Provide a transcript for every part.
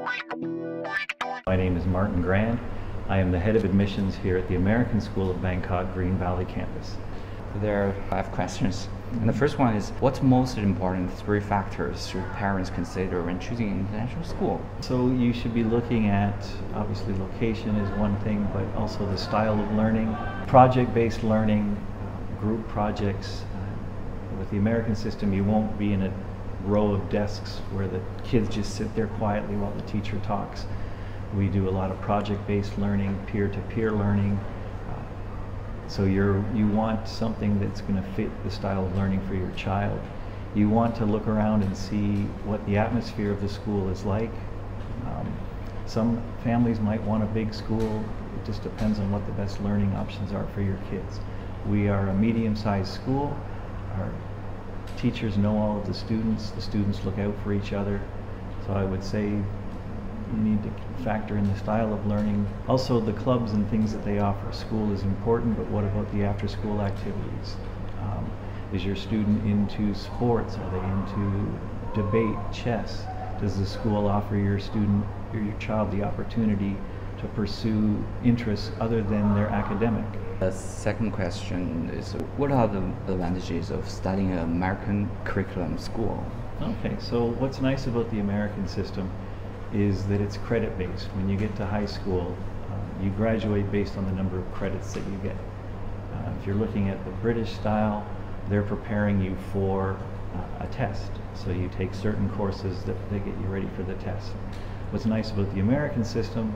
My name is Martin Grand. I am the head of admissions here at the American School of Bangkok Green Valley campus. There are 5 questions. And the first one is, what's most important 3 factors should parents consider when choosing an international school? So you should be looking at, obviously location is one thing, but also the style of learning, project-based learning, group projects. With the American system, you won't be in a row of desks where the kids just sit there quietly while the teacher talks. We do a lot of project-based learning, peer-to-peer learning. So you want something that's going to fit the style of learning for your child. You want to look around and see what the atmosphere of the school is like. Some families might want a big school. It just depends on what the best learning options are for your kids. We are a medium-sized school. Our teachers know all of the students look out for each other. So I would say you need to factor in the style of learning. Also the clubs and things that they offer. School is important, but what about the after-school activities? Is your student into sports? Are they into debate, chess? Does the school offer your student or your child the opportunity to pursue interests other than their academic? The second question is, what are the advantages of studying an American curriculum school? Okay, so what's nice about the American system is that it's credit-based. When you get to high school, you graduate based on the number of credits that you get. If you're looking at the British style, they're preparing you for a test. So you take certain courses that they get you ready for the test. What's nice about the American system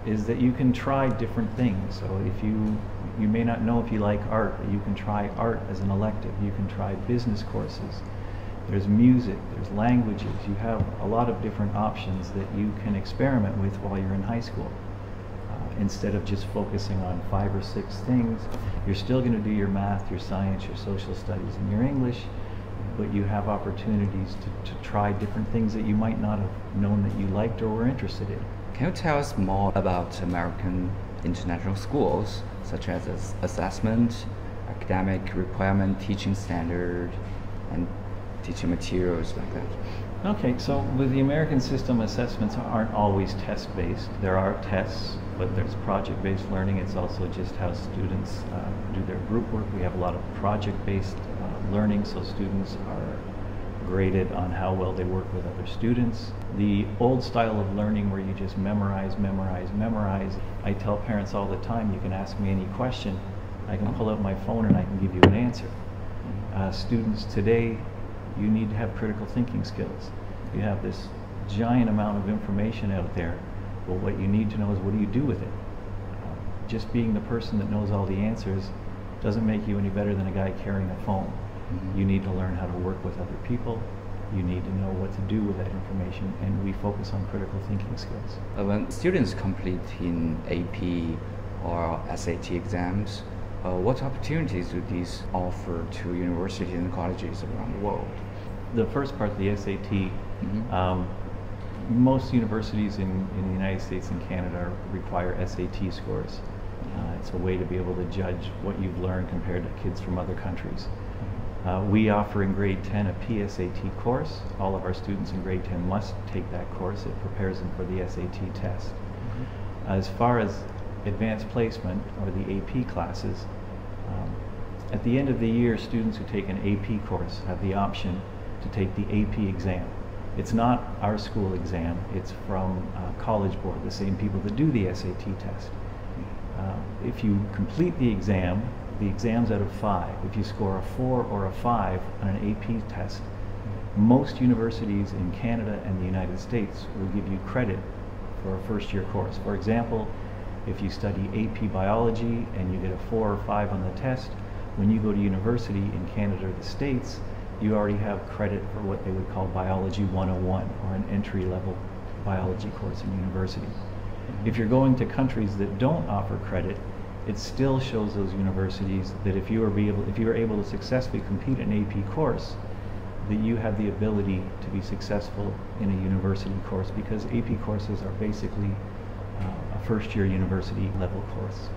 is that you can try different things. So if you may not know if you like art, but you can try art as an elective. You can try business courses. There's music, there's languages. You have a lot of different options that you can experiment with while you're in high school. Instead of just focusing on 5 or 6 things, you're still going to do your math, your science, your social studies, and your English, but you have opportunities to try different things that you might not have known that you liked or were interested in. Can you tell us more about American international schools, such as assessment, academic requirement, teaching standard, and teaching materials like that? Okay, so with the American system, assessments aren't always test-based. There are tests, but there's project-based learning. It's also just how students do their group work. We have a lot of project-based learning, so students are graded on how well they work with other students. The old style of learning where you just memorize, I tell parents all the time, you can ask me any question, I can pull out my phone and I can give you an answer. Students today, you need to have critical thinking skills. You have this giant amount of information out there, but what you need to know is, what do you do with it? Just being the person that knows all the answers doesn't make you any better than a guy carrying a phone. You need to learn how to work with other people. You need to know what to do with that information, and we focus on critical thinking skills. When students complete in AP or SAT exams, what opportunities do these offer to universities and colleges around the world? The first part, the SAT, most universities in the United States and Canada require SAT scores. It's a way to be able to judge what you've learned compared to kids from other countries. We offer in grade 10 a PSAT course. All of our students in grade 10 must take that course. It prepares them for the SAT test. As far as advanced placement, or the AP classes, at the end of the year, students who take an AP course have the option to take the AP exam. It's not our school exam, it's from College Board, the same people that do the SAT test. If you complete the exam's out of 5. If you score a 4 or a 5 on an AP test, most universities in Canada and the United States will give you credit for a first-year course. For example, if you study AP biology and you get a 4 or 5 on the test, when you go to university in Canada or the States, you already have credit for what they would call Biology 101, or an entry-level biology course in university. If you're going to countries that don't offer credit, it still shows those universities that if you are able to successfully complete an AP course, that you have the ability to be successful in a university course, because AP courses are basically a first-year university level course.